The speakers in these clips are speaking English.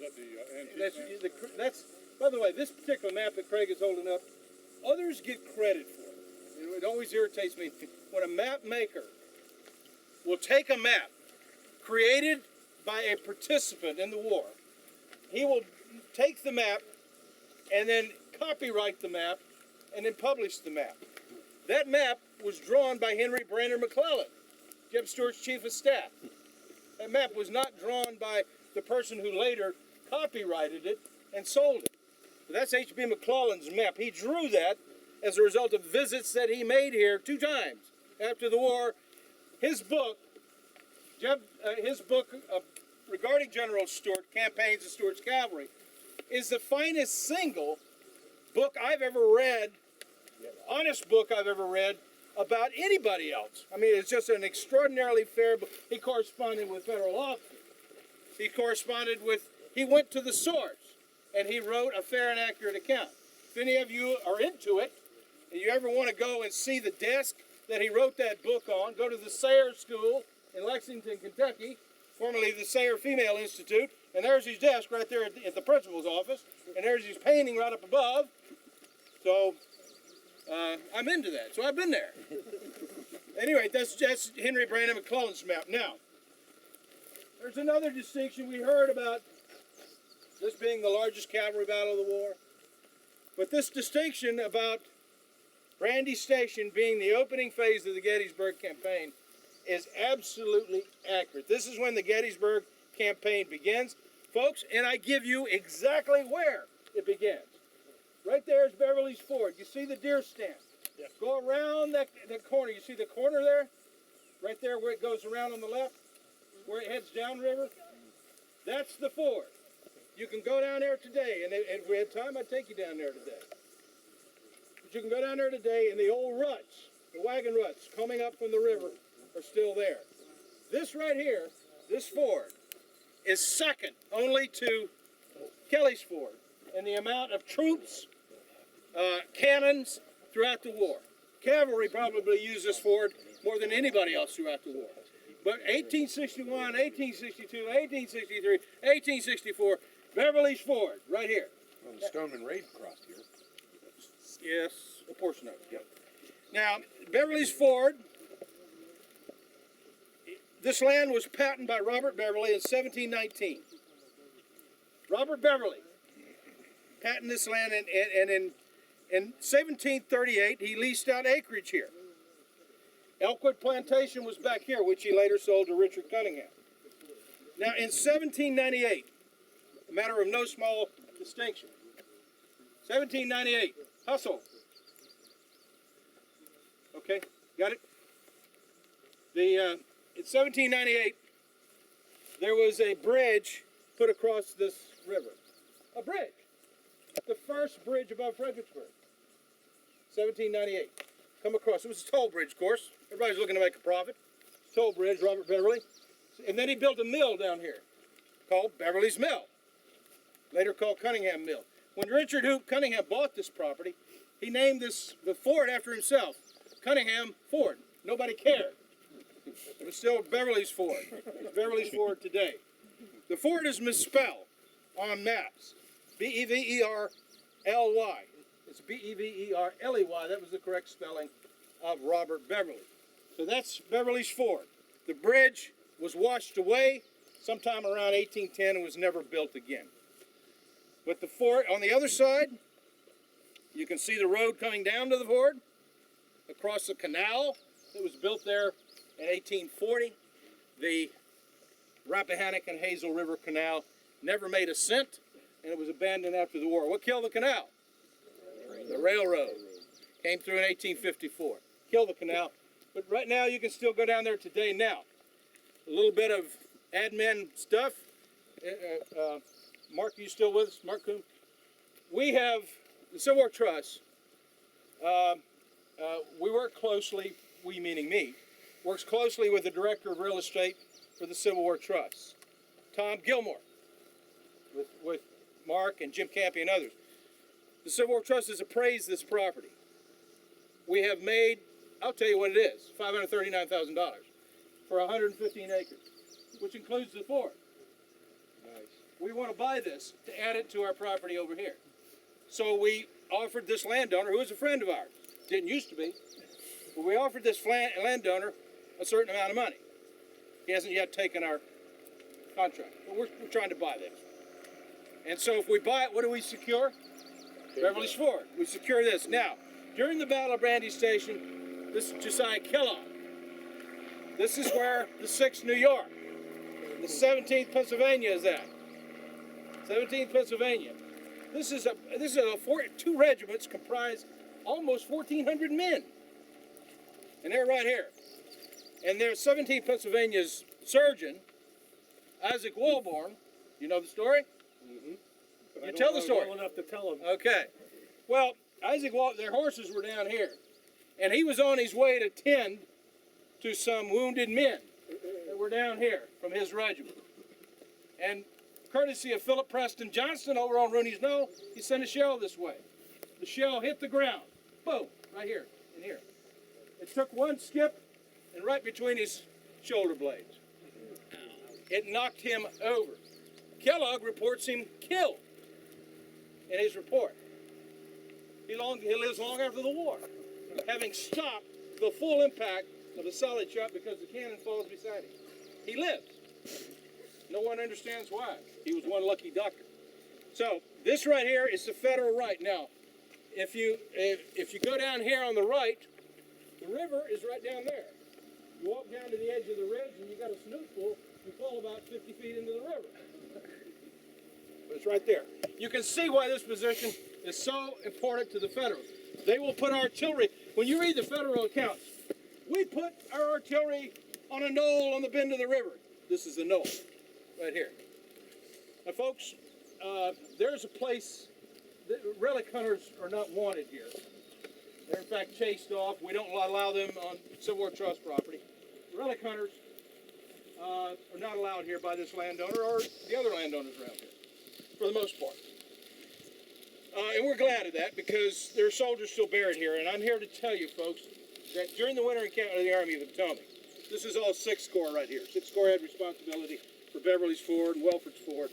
that the antique map? That's, by the way, this particular map that Craig is holding up, others get credit for it. It always irritates me when a map maker will take a map created by a participant in the war. He will take the map and then copyright the map and then publish the map. That map was drawn by Henry Brander McClellan, Jeb Stuart's chief of staff. That map was not drawn by the person who later copyrighted it and sold it. But that's H.B. McClellan's map. He drew that as a result of visits that he made here 2 times after the war. His book, regarding General Stuart, Campaigns of Stuart's Cavalry, is the finest single book I've ever read, honest book I've ever read about anybody else. I mean, it's just an extraordinarily fair book. He corresponded with federal officers. He went to the source, and he wrote a fair and accurate account. If any of you are into it, and you ever want to go and see the desk that he wrote that book on, go to the Sayre School in Lexington, Kentucky, formerly the Sayre Female Institute, and there's his desk right there at the principal's office, and there's his painting right up above. So I'm into that, so I've been there. Anyway, that's Henry Brander McClellan's map. Now, there's another distinction we heard about this being the largest cavalry battle of the war, but this distinction about Brandy Station being the opening phase of the Gettysburg campaign is absolutely accurate. This is when the Gettysburg campaign begins, folks, and I give you exactly where it begins. Right there is Beverly Ford. You see the deer stand. Yes. Go around that corner. You see the corner there? Right there where it goes around on the left, where it heads downriver? That's the ford. You can go down there today, and if we had time, I'd take you down there today. But you can go down there today, and the old ruts, the wagon ruts coming up from the river are still there. This right here, this ford, is second only to Kelly's Ford in the amount of troops, cannons throughout the war. Cavalry probably used this ford more than anybody else throughout the war. But 1861, 1862, 1863, 1864, Beverly's Ford, right here. Well, the Stoneman raid crossed here. Yes, a portion of it, yep. Now, Beverly's Ford, this land was patented by Robert Beverly in 1719. Robert Beverly patented this land, and in 1738, he leased out acreage here. Elkwood Plantation was back here, which he later sold to Richard Cunningham. Now, in 1798, a matter of no small distinction, 1798, hustle. Okay, got it? In 1798, there was a bridge put across this river. A bridge. The first bridge above Fredericksburg. 1798. Come across. It was a toll bridge, of course. Everybody's looking to make a profit. Toll bridge, Robert Beverly. And then he built a mill down here called Beverly's Mill, later called Cunningham Mill. When Richard Hoop Cunningham bought this property, he named the ford after himself, Cunningham Ford. Nobody cared. It was still Beverly's Ford. It's Beverly's Ford today. The ford is misspelled on maps. B-E-V-E-R-L-Y. It's B-E-V-E-R-L-E-Y. That was the correct spelling of Robert Beverly. So that's Beverly's Ford. The bridge was washed away sometime around 1810 and was never built again. But the ford, on the other side, you can see the road coming down to the ford, across the canal that was built there in 1840. The Rappahannock and Hazel River Canal never made a cent, and it was abandoned after the war. What killed the canal? The railroad. Came through in 1854. Killed the canal. But right now you can still go down there today. Now, a little bit of admin stuff. Mark, are you still with us? Mark Kuhn? We have the Civil War Trust. We work closely, we meaning me, works closely with the Director of Real Estate for the Civil War Trust, Tom Gilmore, with Mark and Jim Campy and others. The Civil War Trust has appraised this property. We have made, I'll tell you what it is, $539,000 for 115 acres, which includes the fort. Nice. we want to buy this to add it to our property over here. So we offered this landowner, who is a friend of ours, didn't used to be, but we offered this landowner a certain amount of money. He hasn't yet taken our contract, but we're trying to buy this. And so if we buy it, what do we secure? Beverly Ford. We secure this. Now, during the Battle of Brandy Station, this is Josiah Kellogg. This is where the 6th New York, the 17th Pennsylvania is at. 17th Pennsylvania. This is two regiments comprise almost 1,400 men. And they're right here. And their 17th Pennsylvania's surgeon, Isaac Walborn, you know the story? But You tell the story. Well enough to tell them. Okay. Well, their horses were down here. And he was on his way to tend to some wounded men that were down here from his regiment. And courtesy of Philip Preston Johnston over on Rooney's Knoll, he sent a shell this way. The shell hit the ground. Boom, right here, in here. It took one skip and right between his shoulder blades. It knocked him over. Kellogg reports him killed in his report. He lives long after the war, having stopped the full impact of a solid shot because the cannon falls beside him. He lives. No one understands why. He was one lucky doctor. So this right here is the federal right. Now, if you go down here on the right, the river is right down there. You walk down to the edge of the ridge and you got a snootful, you fall about 50 feet into the river. But it's right there. You can see why this position is so important to the Federals. They will put artillery. When you read the federal accounts, we put our artillery on a knoll on the bend of the river. This is the knoll, right here. Now, folks, there's a place that relic hunters are not wanted here. They're in fact chased off. We don't allow them on Civil War Trust property. Relic hunters are not allowed here by this landowner or the other landowners around here, for the most part. And we're glad of that because there are soldiers still buried here. And I'm here to tell you, folks, that during the winter encounter of the Army of the Potomac, this is all 6th Corps right here. 6th Corps had responsibility for Beverly Ford and Welford's Ford.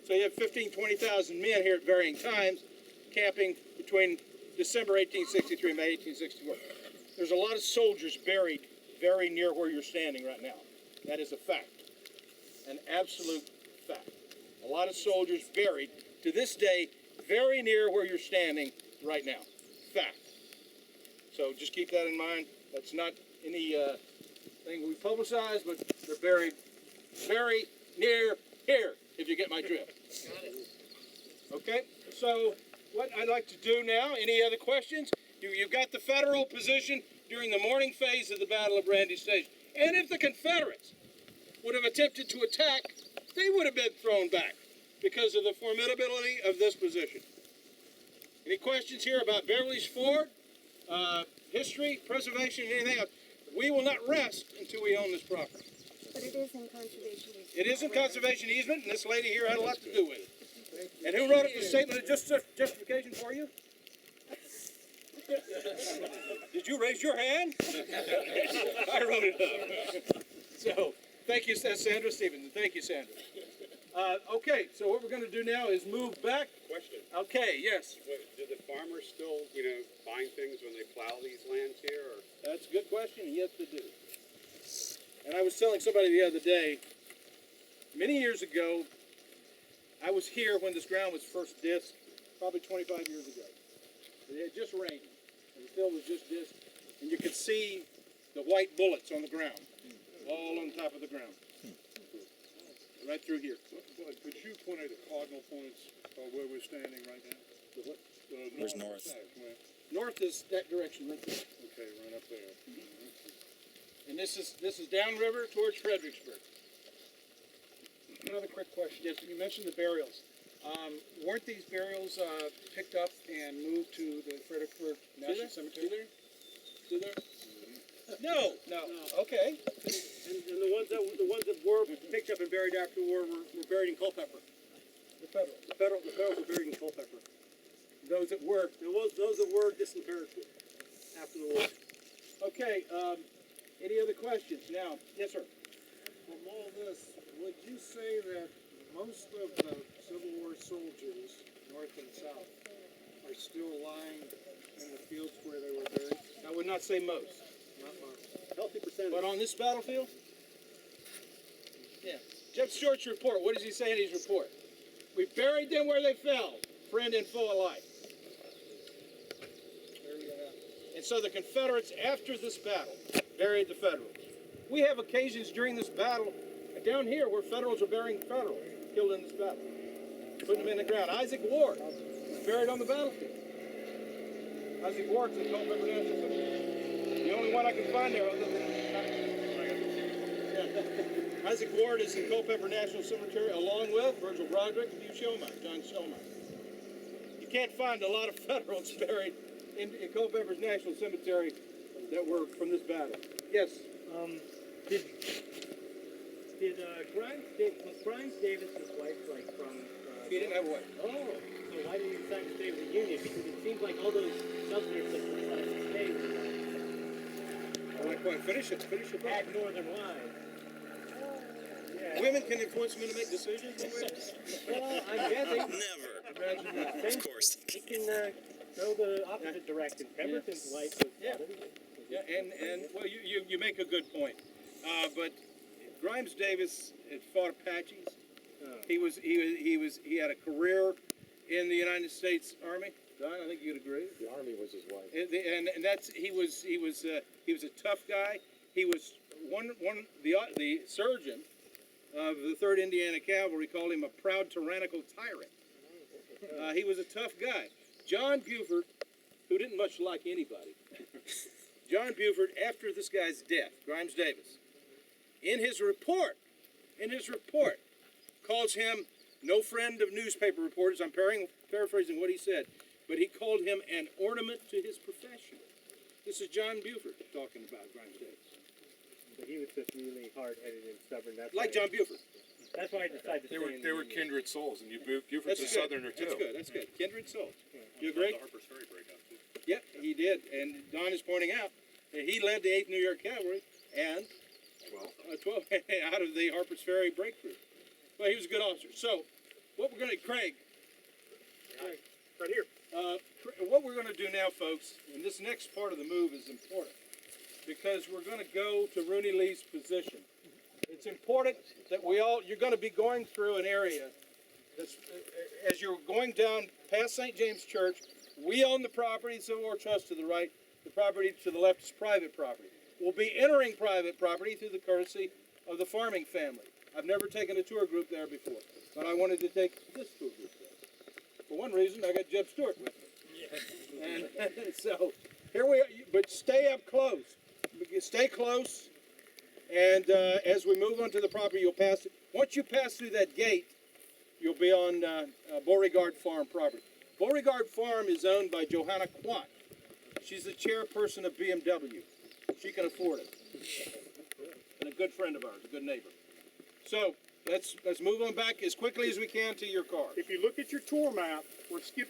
So you have 15,000, 20,000 men here at varying times, camping between December 1863 and May 1864. There's a lot of soldiers buried very near where you're standing right now. That is a fact, an absolute fact. A lot of soldiers buried to this day very near where you're standing right now. Fact. So just keep that in mind. That's not any thing we publicize, but they're buried very near here, if you get my drift. Got it. Okay, so what I'd like to do now, any other questions? You've got the federal position during the morning phase of the Battle of Brandy Station. And if the Confederates would have attempted to attack, they would have been thrown back because of the formidability of this position. Any questions here about Beverly Ford, history, preservation, anything else? We will not rest until we own this property. But it is in conservation easement. It is in conservation easement, and this lady here had a lot to do with it. And who wrote up the statement of justification for you? Did you raise your hand? I wrote it up. So, thank you, Sandra Stevenson. Thank you, Sandra. Okay, so what we're going to do now is move back. Question. Okay, yes. Do the farmers still, find things when they plow these lands here? Or? That's a good question, and yes, they do. And I was telling somebody the other day, many years ago, I was here when this ground was first disked, probably 25 years ago. It had just rained, and the field was just disked, and you could see the white bullets on the ground, all on top of the ground, right through here. Could you point out the cardinal points where we're standing right now? Where's north? North is that direction right there. Okay, right up there. And this is downriver towards Fredericksburg. Another quick question. Yes, you mentioned the burials. Weren't these burials picked up and moved to the Fredericksburg National Cemetery? See there? No. Okay. And the ones that were picked up and buried after the war were buried in Culpeper. The Federals were buried in Culpeper. Those that were. Those that were disinterred after the war. Okay. Any other questions? Now, yes, sir. From all this, would you say that most of the Civil War soldiers, north and south, are still lying in the fields where they were buried. I would not say most, Not most. Healthy percentage. but on this battlefield, yeah. Jeff Stewart's report, what does he say in his report? We buried them where they fell, friend and foe alike. There you have it. And so the Confederates, after this battle, buried the Federals. We have occasions during this battle down here where Federals are burying Federals killed in this battle, putting them in the ground. Isaac Ward was buried on the battlefield. Isaac Ward's in Culpeper National Cemetery. The only one I can find there other than Isaac Ward is in Culpeper National Cemetery along with Virgil Broderick and John Shellmeyer. You can't find a lot of Federals buried in Culpeper's National Cemetery that were from this battle. Yes. Was Grimes Davis's wife like from? He didn't have a wife. Oh, so why did he decide to stay with the Union? Because it seems like all those Southerners that decided to stay I want to finish it. Finish it. had Northern wives. Yeah. Women can influence men to make decisions. Well, I'm guessing Never. Of course. he can go the opposite direction. Pemberton's wife was. Yeah. Yeah, and well, you make a good point. But Grimes Davis had fought Apaches. He had a career in the United States Army. Don, I think you'd agree. The Army was his wife. And that's he was a tough guy. He was the surgeon of the 3rd Indiana Cavalry called him a proud tyrannical tyrant. He was a tough guy. John Buford, who didn't much like anybody. John Buford, after this guy's death, Grimes Davis, in his report, calls him no friend of newspaper reporters. I'm paraphrasing what he said, but he called him an ornament to his profession. This is John Buford talking about Grimes Davis. But he was just really hard-headed and stubborn. That's Like why, John Buford. That's why I decided to stay in They the were Union. kindred souls, and Buford's a good. Southerner too. That's good. Kindred souls. You agree? The Harper's Ferry breakout too. Yep, he did. And Don is pointing out that he led the 8th New York Cavalry and 12 out of the Harper's Ferry breakthrough. Well, he was a good officer. So, what we're going to, Craig, Right here. what we're going to do now, folks, and this next part of the move is important because we're going to go to Rooney Lee's position. It's important that you're going to be going through an area that's, as you're going down past St. James Church, we own the property, Civil War Trust to the right, the property to the left is private property. We'll be entering private property through the courtesy of the farming family. I've never taken a tour group there before, but I wanted to take this tour group there. For one reason, I got Jeb Stewart with me. And so, here we are, but stay up close. Stay close, and as we move onto the property, you'll pass it. Once you pass through that gate, you'll be on Beauregard Farm property. Beauregard Farm is owned by Johanna Quant. She's the chairperson of BMW. She can afford it. And a good friend of ours, a good neighbor. So let's move on back as quickly as we can to your car. If you look at your tour map, we're skipping